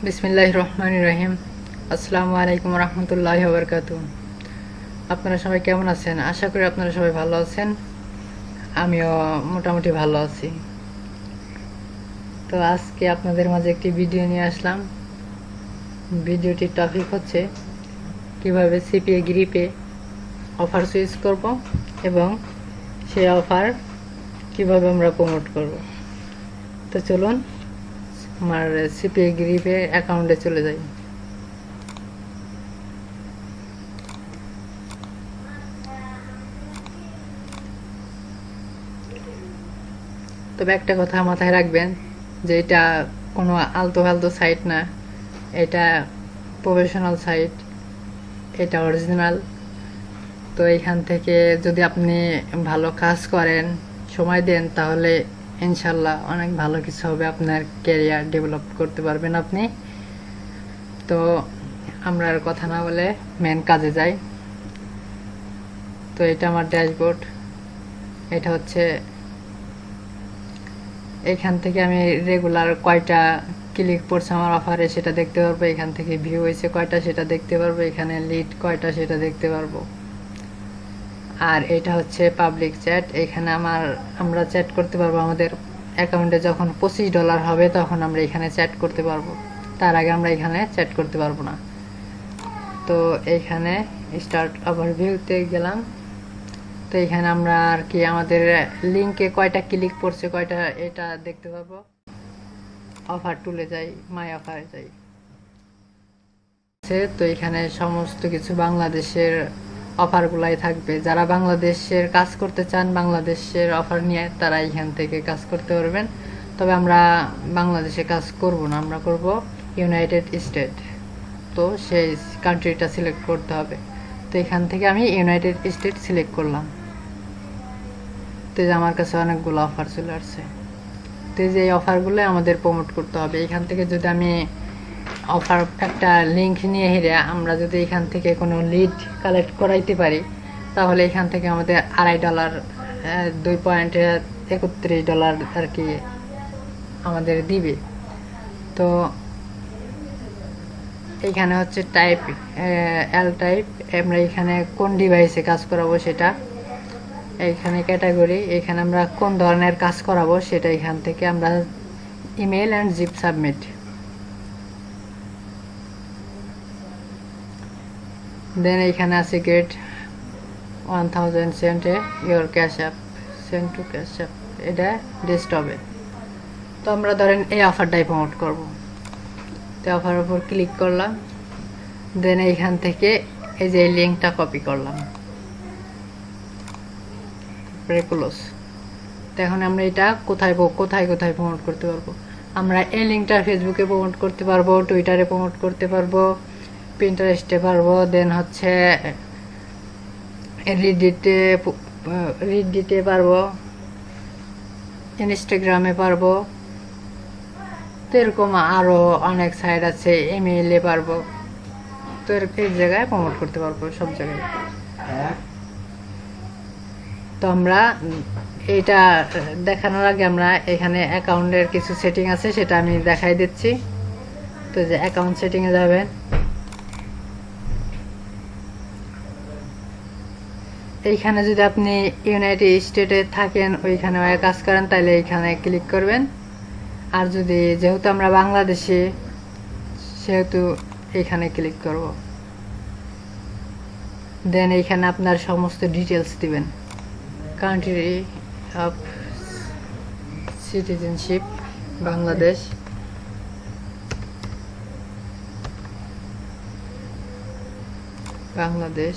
বিসমিল্লাহির রহমানির রহিম। আসসালামু আলাইকুম রহমতুল্লাহি ওয়া বারাকাতুহু। আপনারা সবাই কেমন আছেন? আশা করি আপনারা সবাই ভালো আছেন। আমিও মোটামুটি ভালো আছি। তো আজকে আপনাদের মাঝে একটি ভিডিও নিয়ে আসলাম। ভিডিওটির টপিক হচ্ছে কিভাবে সিপিএ গ্রিপে অফার সুইচ করব এবং সেই অফার কিভাবে আমরা প্রমোট করব। তো চলুন আমার সিপিএ গ্রিপে অ্যাকাউন্টে চলে যাই। তবে একটা কথা মাথায় রাখবেন যে এটা কোনো আলতু ফালতু সাইট না, এটা প্রফেশনাল সাইট, এটা অরিজিনাল। তো এইখান থেকে যদি আপনি ভালো কাজ করেন, সময় দেন, তাহলে ইনশাল্লাহ অনেক ভালো কিছু হবে, আপনার ক্যারিয়ার ডেভেলপ করতে পারবেন আপনি। তো আমরা আর কথা না বলে মেন কাজে যাই। তো এটা আমার ড্যাশবোর্ড। এটা হচ্ছে এখান থেকে আমি রেগুলার কয়টা ক্লিক পড়ছে আমার অফারে সেটা দেখতে পারবো, এখান থেকে ভিউ হয়েছে কয়টা সেটা দেখতে পারবো, এখানে লিড কয়টা সেটা দেখতে পারবো। আর এটা হচ্ছে পাবলিক চ্যাট। এখানে আমরা চ্যাট করতে পারবো। আমাদের অ্যাকাউন্টে যখন $25 হবে তখন আমরা এখানে চ্যাট করতে পারবো, তার আগে আমরা এখানে চ্যাট করতে পারবো না। তো এখানে স্টার্ট ওভারভিউতে গেলাম। তো এখানে আমরা আর কি আমাদের লিঙ্কে কয়টা ক্লিক পড়ছে কয়টা এটা দেখতে পাবো। অফার টুলে যাই, মাই অফারে যাই। তো এখানে সমস্ত কিছু বাংলাদেশের অফারগুলাই থাকবে। যারা বাংলাদেশের কাজ করতে চান, বাংলাদেশের অফার নিয়ে, তারা এখান থেকে কাজ করতে পারবেন। তবে আমরা বাংলাদেশে কাজ করব না, আমরা করব ইউনাইটেড স্টেট। তো সেই কান্ট্রিটা সিলেক্ট করতে হবে। তো এখান থেকে আমি ইউনাইটেড স্টেট সিলেক্ট করলাম। তো আমার কাছে অনেকগুলো অফার চলে আসছে। তো যে অফারগুলো আমাদের প্রমোট করতে হবে। এখান থেকে যদি আমি অফার একটা লিঙ্ক নিয়ে হেরে আমরা যদি এখান থেকে কোনো লিড কালেক্ট করাইতে পারি, তাহলে এখান থেকে আমাদের $2.5 $2.31 আর কি আমাদের দিবে। তো এখানে হচ্ছে টাইপ এল টাইপ, আমরা এখানে কোন ডিভাইসে কাজ করাবো সেটা, এইখানে ক্যাটাগরি, এখানে আমরা কোন ধরনের কাজ করাবো সেটা, এখান থেকে আমরা email and zip submit. Then এইখানে আছে গেট 1000 সেন্টে your Cash App, sent to Cash App, এটা ডেস্কটপে। তো আমরা ধরেন এই অফারটাই প্রমোট করব। তো অফারের উপর ক্লিক করলাম। দেন এইখান থেকে এই যে লিঙ্কটা কপি করলাম, ক্লোজ। তো এখন আমরা এটা কোথায় কোথায় প্রমোট করতে পারবো? আমরা এই লিঙ্কটা ফেসবুকে প্রমোট করতে পারবো, টুইটারে প্রমোট করতে পারবো, পিন্টারেস্টে পারবো, দেন হচ্ছে রিডিটে পারবো, ইনস্টাগ্রামে পারবো। তো এরকম আরও অনেক সাইট আছে, ইমেইলে পারবো। তো এই জায়গায় প্রমোট করতে পারবো সব জায়গায়। তো আমরা এটা দেখানোর আগে আমরা এখানে অ্যাকাউন্টের কিছু সেটিং আছে, সেটা আমি দেখাই দিচ্ছি। তো যে অ্যাকাউন্ট সেটিংয়ে যাবেন, এইখানে যদি আপনি ইউনাইটেড স্টেটে থাকেন, ওইখানে কাজ করেন, তাহলে এইখানে ক্লিক করবেন। আর যদি যেহেতু আমরা বাংলাদেশে, সেহেতু এইখানে ক্লিক করব। দেন এইখানে আপনার সমস্ত ডিটেলস দিবেন। Country of citizenship Bangladesh, Bangladesh.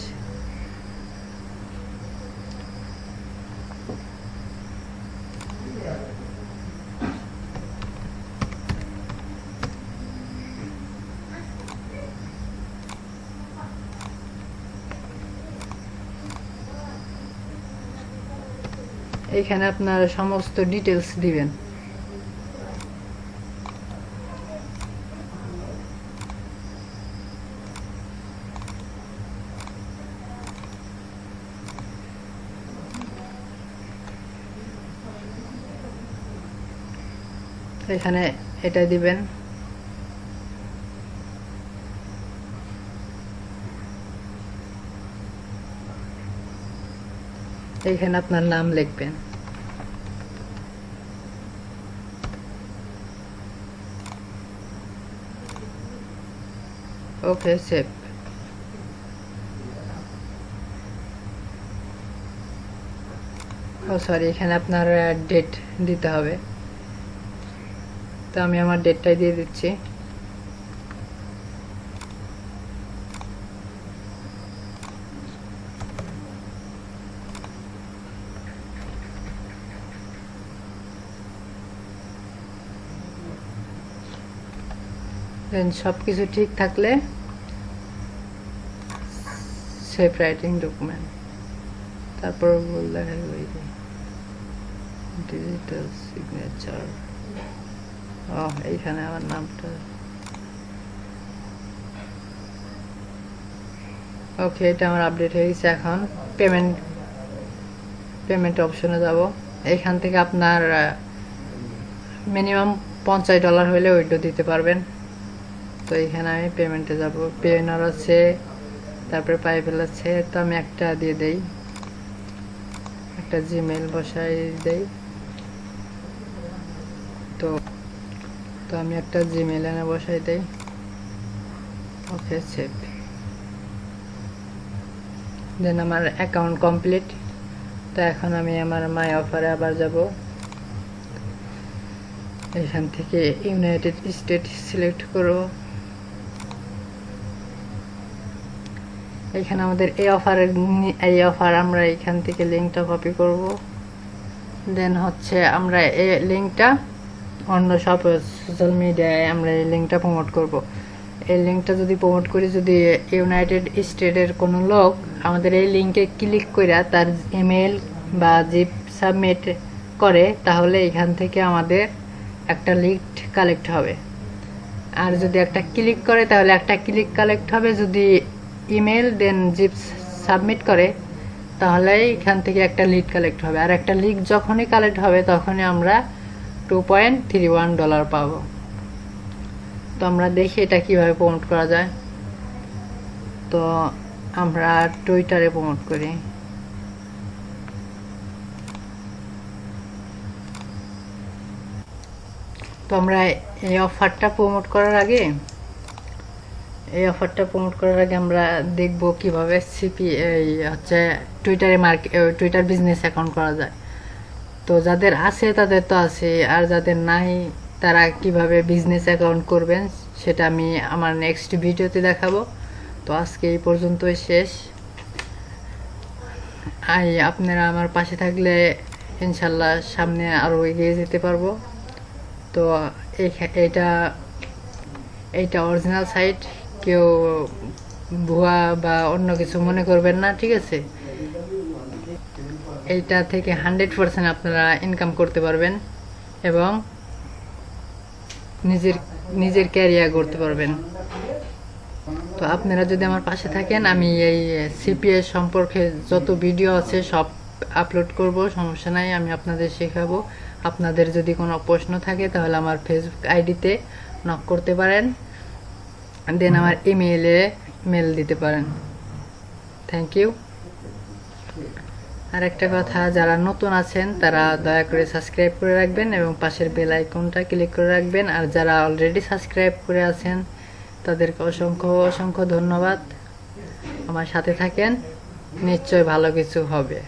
এখানে আপনার সমস্ত ডিটেলস দিবেন। এখানে এটা দিবেন। এইখানে আপনার নাম লিখবেন। ওকে, সেভ। ও সরি, এখানে আপনার ডেট দিতে হবে, তো আমি আমার ডেটটাই দিয়ে দিচ্ছি। দেন সব কিছু ঠিক থাকলে সেভ রাইটিং ডকুমেন্ট, তারপর দেখা যাবে ডিজিটাল সিগনেচার। এইখানে আমার নামটা। ওকে, এটা আমার আপডেট হয়ে গেছে। এখন পেমেন্ট অপশনে যাব। এখান থেকে আপনার মিনিমাম $50 হলে ওইটা দিতে পারবেন। তো এখানে আমি পেমেন্টে যাব। পেনার আছে, তারপরে পাইপেল আছে, তো আমি একটা দিয়ে দেই, একটা জিমেল বসাই দেই। তো আমি একটা জিমেল এনে বসাই দেই। ওকে, সেভ। দেন আমার অ্যাকাউন্ট কমপ্লিট। তো এখন আমি আমার মাই অফারে আবার যাব। এখান থেকে ইউনাইটেড স্টেট সিলেক্ট করব। এখানে আমাদের এই অফার আমরা এখান থেকে লিঙ্কটা কপি করব। দেন হচ্ছে আমরা এই লিঙ্কটা অন্য সব সোশ্যাল মিডিয়ায় আমরা এই লিঙ্কটা প্রমোট করব। এই লিঙ্কটা যদি প্রমোট করি, যদি ইউনাইটেড স্টেটের কোনো লোক আমাদের এই লিঙ্কে ক্লিক করে তার ইমেল বা জিপ সাবমিট করে, তাহলে এখান থেকে আমাদের একটা লিড কালেক্ট হবে। আর যদি একটা ক্লিক করে তাহলে একটা ক্লিক কালেক্ট হবে। যদি ইমেল দেন জিপ সাবমিট করে তাহলে এখান থেকে একটা লিড কালেক্ট হবে। আর একটা লিড যখনই কালেক্ট হবে তখনই আমরা $2.31 পাবো। তো আমরা দেখি এটা কিভাবে প্রমোট করা যায়। তো আমরা টুইটারে প্রমোট করি। তো আমরা এই অফারটা প্রমোট করার আগে আমরা দেখব কিভাবে সিপিএ হচ্ছে টুইটার বিজনেস অ্যাকাউন্ট করা যায়। তো যাদের আছে তাদের তো আছে, আর যাদের নাই তারা কিভাবে বিজনেস অ্যাকাউন্ট করবেন সেটা আমি আমার নেক্সট ভিডিওতে দেখাবো। তো আজকে এই পর্যন্তই শেষ। আপনারা আমার পাশে থাকলে ইনশাল্লাহ সামনে আরও এগিয়ে যেতে পারবো। তো এইটা অরিজিনাল সাইট, কেউ ভুয়া বা অন্য কিছু মনে করবেন না, ঠিক আছে? এইটা থেকে 100% আপনারা ইনকাম করতে পারবেন এবং নিজের ক্যারিয়ার করতে পারবেন। তো আপনারা যদি আমার পাশে থাকেন, আমি এই সিপিএ সম্পর্কে যত ভিডিও আছে সব আপলোড করব, সমস্যা নাই, আমি আপনাদের শেখাবো। আপনাদের যদি কোনো প্রশ্ন থাকে তাহলে আমার ফেসবুক আইডিতে নক করতে পারেন, দেন আমার ইমেইলে মেল দিতে পারেন। Thank you. আর একটা কথা, যারা নতুন আছেন তারা দয়া করে সাবস্ক্রাইব করে রাখবেন এবং পাশের বেল আইকনটা ক্লিক করে রাখবেন। আর যারা অলরেডি সাবস্ক্রাইব করে আছেন তাদেরকে অসংখ্য ধন্যবাদ। আমার সাথে থাকেন, নিশ্চয় ভালো কিছু হবে।